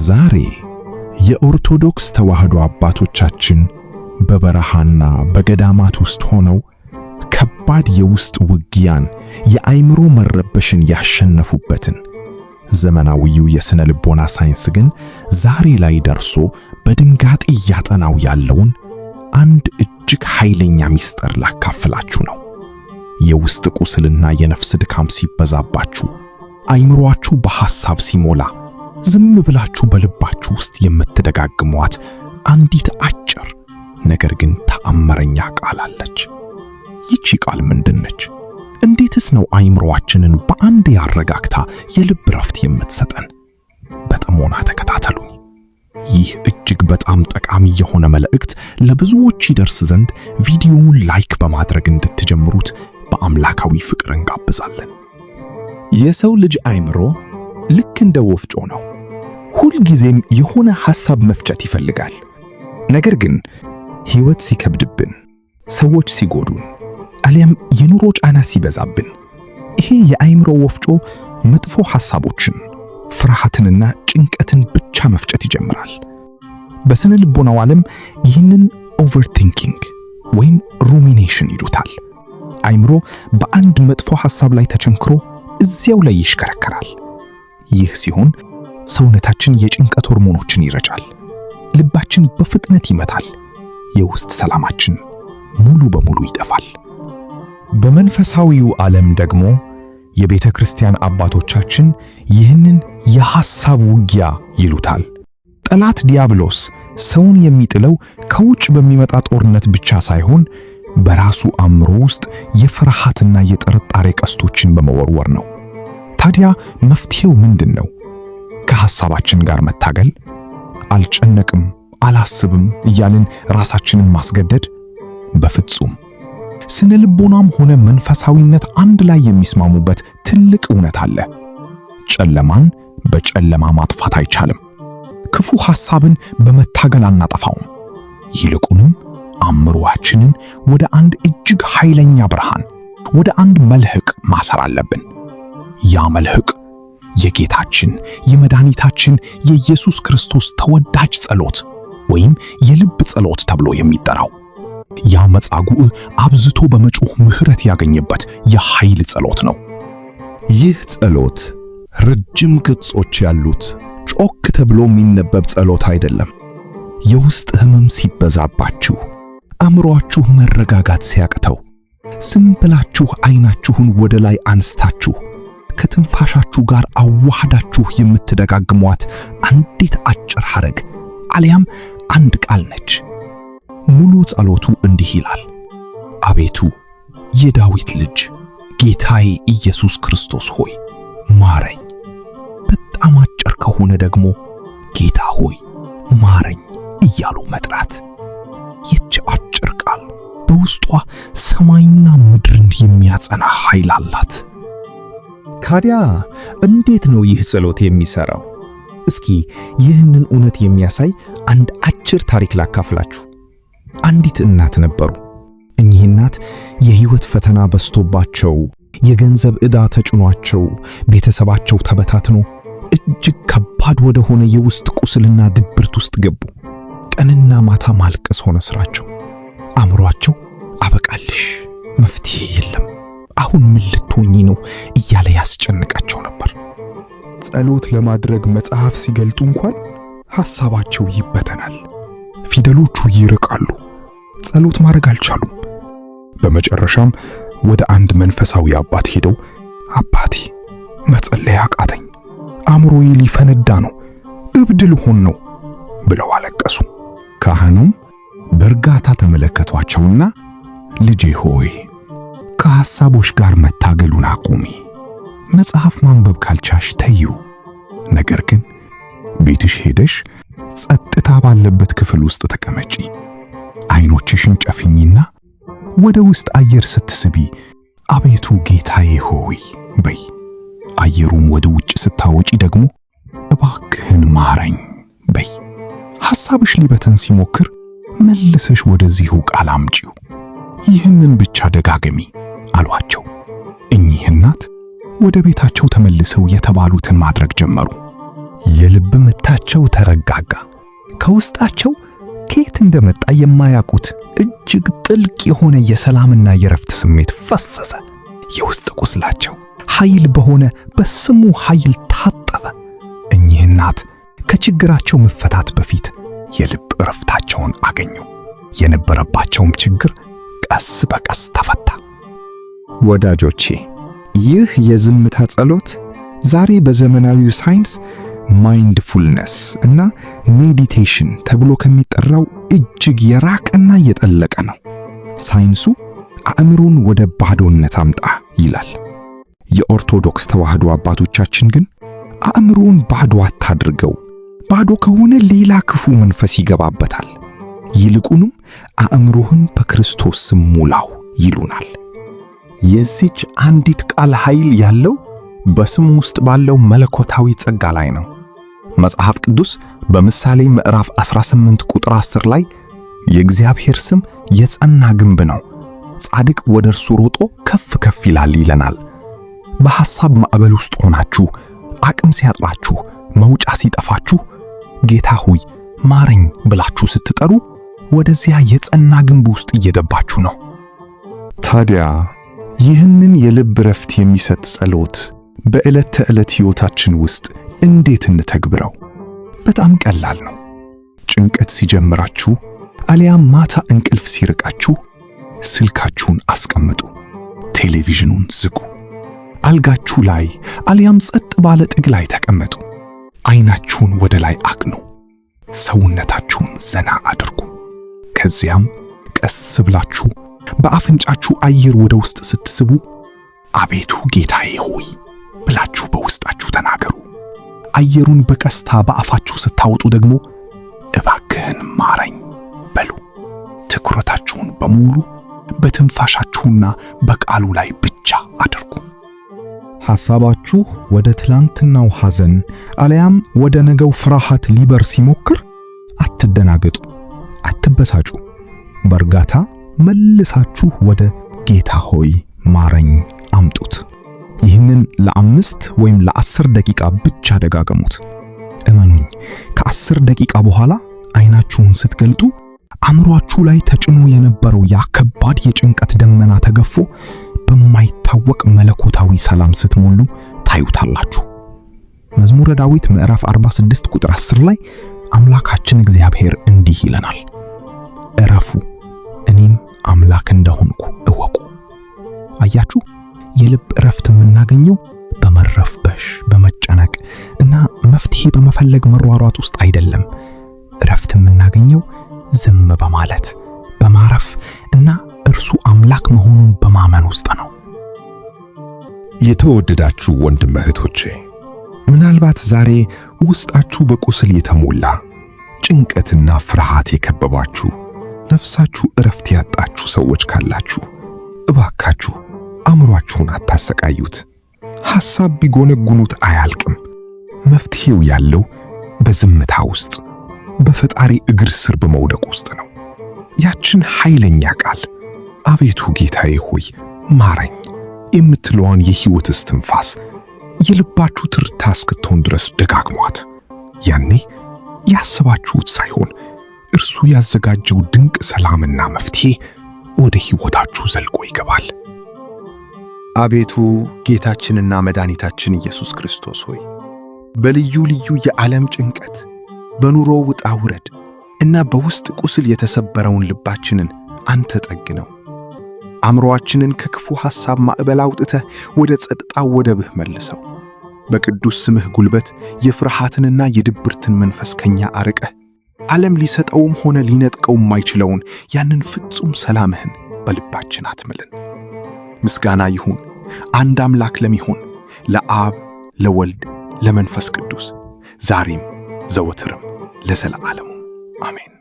ዛሬ የኦርቶዶክስ ተዋህዶ አባቶቻችን በበረሃና በገዳማት ውስጥ ሆነው ከባድ የውስጥ ውጊያን የአይምሮ መረበሽን ያሸነፉበትን ዘመናዊው የሥነ ልቦና ሳይንስ ግን ዛሬ ላይ ደርሶ በድንጋጤ ያጠናው ያለውን አንድ እጅግ ኃይለኛ ሚስጥር ላካፍላችሁ ነው። የውስጥ ቁስልና የነፍስ ድካም ሲበዛባችሁ፣ አይምሮአችሁ በሐሳብ ሲሞላ፣ ዝም ብላችሁ በልባችሁ ውስጥ የምትደጋግሟት አንዲት አጭር ነገር ግን ተአምረኛ ቃል አለች። ይቺ ቃል ምንድነች? እንዴትስ ነው አይምሮአችንን በአንድ ያረጋግታ የልብ ረፍት የምትሰጠን? በጥሞና ተከታተሉኝ። ይህ እጅግ በጣም ጠቃሚ የሆነ መልእክት ለብዙዎች ይደርስ ዘንድ ቪዲዮውን ላይክ በማድረግ እንድትጀምሩት በአምላካዊ ፍቅር እንጋብዛለን። የሰው ልጅ አይምሮ ልክ እንደ ወፍጮ ነው። ሁልጊዜም የሆነ ሐሳብ መፍጨት ይፈልጋል። ነገር ግን ሕይወት ሲከብድብን፣ ሰዎች ሲጎዱን፣ አሊያም የኑሮ ጫና ሲበዛብን ይሄ የአይምሮ ወፍጮ መጥፎ ሐሳቦችን፣ ፍርሃትንና ጭንቀትን ብቻ መፍጨት ይጀምራል። በስነ ልቦናው ዓለም ይህንን ኦቨርቲንኪንግ ወይም ሩሚኔሽን ይሉታል። አይምሮ በአንድ መጥፎ ሐሳብ ላይ ተቸንክሮ እዚያው ላይ ይሽከረከራል። ይህ ሲሆን ሰውነታችን የጭንቀት ሆርሞኖችን ይረጫል፣ ልባችን በፍጥነት ይመታል፣ የውስጥ ሰላማችን ሙሉ በሙሉ ይጠፋል። በመንፈሳዊው ዓለም ደግሞ የቤተ ክርስቲያን አባቶቻችን ይህንን የሐሳብ ውጊያ ይሉታል። ጠላት ዲያብሎስ ሰውን የሚጥለው ከውጭ በሚመጣ ጦርነት ብቻ ሳይሆን በራሱ አእምሮ ውስጥ የፍርሃትና የጥርጣሬ ቀስቶችን በመወርወር ነው። ታዲያ መፍትሄው ምንድነው? ከሐሳባችን ጋር መታገል? አልጨነቅም፣ አላስብም እያልን ራሳችንን ማስገደድ? በፍጹም። ስነ ልቦናም ሆነ መንፈሳዊነት አንድ ላይ የሚስማሙበት ትልቅ እውነት አለ። ጨለማን በጨለማ ማጥፋት አይቻልም። ክፉ ሐሳብን በመታገል አናጠፋውም። ይልቁንም አእምሮአችንን ወደ አንድ እጅግ ኃይለኛ ብርሃን፣ ወደ አንድ መልህቅ ማሰር አለብን። ያ መልህቅ የጌታችን የመድኃኒታችን የኢየሱስ ክርስቶስ ተወዳጅ ጸሎት ወይም የልብ ጸሎት ተብሎ የሚጠራው ያ መጻጉዕ አብዝቶ በመጮህ ምሕረት ያገኘበት የኃይል ጸሎት ነው። ይህ ጸሎት ረጅም ገጾች ያሉት ጮክ ተብሎ የሚነበብ ጸሎት አይደለም። የውስጥ ህመም ሲበዛባችሁ፣ አእምሮአችሁ መረጋጋት ሲያቅተው፣ ዝም ብላችሁ አይናችሁን ወደ ላይ አንስታችሁ ከትንፋሻችሁ ጋር አዋህዳችሁ የምትደጋግሟት አንዲት አጭር ሐረግ አሊያም አንድ ቃል ነች። ሙሉ ጸሎቱ እንዲህ ይላል: አቤቱ የዳዊት ልጅ ጌታዬ ኢየሱስ ክርስቶስ ሆይ ማረኝ። በጣም አጭር ከሆነ ደግሞ ጌታ ሆይ ማረኝ እያሉ መጥራት። ይህች አጭር ቃል በውስጧ ሰማይና ምድርን የሚያጸና ኃይል አላት። ታዲያ እንዴት ነው ይህ ጸሎት የሚሰራው? እስኪ ይህንን እውነት የሚያሳይ አንድ አጭር ታሪክ ላካፍላችሁ። አንዲት እናት ነበሩ። እኚህ እናት የሕይወት ፈተና በስቶባቸው፣ የገንዘብ ዕዳ ተጭኗቸው፣ ቤተሰባቸው ተበታትኖ እጅግ ከባድ ወደ ሆነ የውስጥ ቁስልና ድብርት ውስጥ ገቡ። ቀንና ማታ ማልቀስ ሆነ ስራቸው። አእምሮአቸው አበቃልሽ፣ መፍትሄ የለም፣ አሁን ምን ልትሆኚ ነው እያለ ያስጨንቃቸው ነበር። ጸሎት ለማድረግ መጽሐፍ ሲገልጡ እንኳን ሐሳባቸው ይበተናል፣ ፊደሎቹ ይርቃሉ፣ ጸሎት ማድረግ አልቻሉም። በመጨረሻም ወደ አንድ መንፈሳዊ አባት ሄደው አባቴ መጸለይ አቃተኝ፣ አእምሮዬ ሊፈነዳ ነው፣ እብድ ልሆን ነው ብለው አለቀሱ። ካህኑም በእርጋታ ተመለከቷቸውና ልጄ ሆይ ከሐሳቦች ጋር መታገሉን አቁሚ፣ መጽሐፍ ማንበብ ካልቻሽ ተይው፣ ነገር ግን ቤትሽ ሄደሽ ጸጥታ ባለበት ክፍል ውስጥ ተቀመጪ፣ አይኖችሽን ጨፍኝና ወደ ውስጥ አየር ስትስቢ አቤቱ ጌታዬ ሆይ በይ፣ አየሩም ወደ ውጭ ስታወጪ ደግሞ እባክህን ማረኝ በይ። ሐሳብሽ ሊበተን ሲሞክር መልሰሽ ወደዚሁ ቃል አምጪው፣ ይህንን ብቻ ደጋግሚ አሏቸው። እኚህ እናት ወደ ቤታቸው ተመልሰው የተባሉትን ማድረግ ጀመሩ። የልብ ምታቸው ተረጋጋ። ከውስጣቸው ከየት እንደመጣ የማያውቁት እጅግ ጥልቅ የሆነ የሰላምና የረፍት ስሜት ፈሰሰ። የውስጥ ቁስላቸው ኃይል በሆነ በስሙ ኃይል ታጠበ። እኚህ እናት ከችግራቸው መፈታት በፊት የልብ እረፍታቸውን አገኙ። የነበረባቸውም ችግር ቀስ በቀስ ተፈታ። ወዳጆቼ፣ ይህ የዝምታ ጸሎት ዛሬ በዘመናዊው ሳይንስ ማይንድፉልነስ እና ሜዲቴሽን ተብሎ ከሚጠራው እጅግ የራቀና የጠለቀ ነው። ሳይንሱ አእምሮን ወደ ባዶነት አምጣ ይላል። የኦርቶዶክስ ተዋህዶ አባቶቻችን ግን አእምሮን ባዶ አታድርገው፣ ባዶ ከሆነ ሌላ ክፉ መንፈስ ይገባበታል፣ ይልቁንም አእምሮህን በክርስቶስ ስም ሙላው ይሉናል። የዚች አንዲት ቃል ኃይል ያለው በስሙ ውስጥ ባለው መለኮታዊ ጸጋ ላይ ነው። መጽሐፍ ቅዱስ በምሳሌ ምዕራፍ 18 ቁጥር 10 ላይ የእግዚአብሔር ስም የጸና ግንብ ነው፣ ጻድቅ ወደ እርሱ ሮጦ ከፍ ከፍ ይላል ይለናል። በሐሳብ ማዕበል ውስጥ ሆናችሁ አቅም ሲያጥራችሁ መውጫ ሲጠፋችሁ ጌታ ሆይ ማረኝ ብላችሁ ስትጠሩ ወደዚያ የጸና ግንብ ውስጥ እየገባችሁ ነው። ታዲያ ይህንን የልብ ረፍት የሚሰጥ ጸሎት በዕለት ተዕለት ሕይወታችን ውስጥ እንዴት እንተግብረው? በጣም ቀላል ነው። ጭንቀት ሲጀምራችሁ አሊያም ማታ እንቅልፍ ሲርቃችሁ ስልካችሁን አስቀምጡ፣ ቴሌቪዥኑን ዝጉ፣ አልጋችሁ ላይ አሊያም ጸጥ ባለ ጥግ ላይ ተቀመጡ። አይናችሁን ወደ ላይ አቅኑ፣ ሰውነታችሁን ዘና አድርጉ። ከዚያም ቀስ ብላችሁ በአፍንጫችሁ አየር ወደ ውስጥ ስትስቡ አቤቱ ጌታዬ ሆይ ብላችሁ በውስጣችሁ ተናገሩ። አየሩን በቀስታ በአፋችሁ ስታወጡ ደግሞ እባክህን ማረኝ በሉ። ትኩረታችሁን በሙሉ በትንፋሻችሁና በቃሉ ላይ ብቻ አድርጉ። ሐሳባችሁ ወደ ትላንትናው ሐዘን አለያም ወደ ነገው ፍርሃት ሊበር ሲሞክር አትደናገጡ፣ አትበሳጩ። በእርጋታ መልሳችሁ ወደ ጌታ ሆይ ማረኝ አምጡት። ይህንን ለ5 ወይም ለ10 ደቂቃ ብቻ ደጋገሙት። እመኑኝ፣ ከ10 ደቂቃ በኋላ አይናችሁን ስትገልጡ አእምሮአችሁ ላይ ተጭኖ የነበረው ያ ከባድ የጭንቀት ደመና ተገፎ በማይታወቅ መለኮታዊ ሰላም ስትሞሉ ታዩታላችሁ። መዝሙረ ዳዊት ምዕራፍ 46 ቁጥር 10 ላይ አምላካችን እግዚአብሔር እንዲህ ይለናል፣ እረፉ እኔም አምላክ እንደሆንኩ እወቁ። አያችሁ፣ የልብ እረፍት የምናገኘው በመረፍበሽ በመጨነቅ እና መፍትሄ በመፈለግ መሯሯጥ ውስጥ አይደለም። እረፍት የምናገኘው ዝም በማለት በማረፍ እና እርሱ አምላክ መሆኑን በማመን ውስጥ ነው። የተወደዳችሁ ወንድም እህቶቼ፣ ምናልባት ዛሬ ውስጣችሁ በቁስል የተሞላ ጭንቀትና ፍርሃት የከበባችሁ ነፍሳችሁ እረፍት ያጣችሁ ሰዎች ካላችሁ እባካችሁ አእምሮአችሁን አታሰቃዩት። ሐሳብ ቢጎነጉኑት አያልቅም። መፍትሄው ያለው በዝምታ ውስጥ በፈጣሪ እግር ስር በመውደቅ ውስጥ ነው። ያችን ኃይለኛ ቃል አቤቱ ጌታዬ ሆይ ማረኝ የምትለዋን የሕይወት እስትንፋስ የልባችሁ ትርታ እስክትሆን ድረስ ደጋግሟት። ያኔ ያሰባችሁት ሳይሆን እርሱ ያዘጋጀው ድንቅ ሰላምና መፍትሄ ወደ ሕይወታችሁ ዘልቆ ይገባል። አቤቱ ጌታችንና መድኃኒታችን ኢየሱስ ክርስቶስ ሆይ በልዩ ልዩ የዓለም ጭንቀት፣ በኑሮ ውጣ ውረድ እና በውስጥ ቁስል የተሰበረውን ልባችንን አንተ ጠግነው። አእምሮአችንን ከክፉ ሐሳብ ማዕበል አውጥተህ ወደ ጸጥታው ወደብህ መልሰው። በቅዱስ ስምህ ጉልበት የፍርሃትንና የድብርትን መንፈስ ከኛ አርቀህ ዓለም ሊሰጠውም ሆነ ሊነጥቀው የማይችለውን ያንን ፍጹም ሰላምህን በልባችን አትምልን። ምስጋና ይሁን አንድ አምላክ ለሚሆን ለአብ ለወልድ ለመንፈስ ቅዱስ ዛሬም ዘወትርም ለዘለዓለሙ አሜን።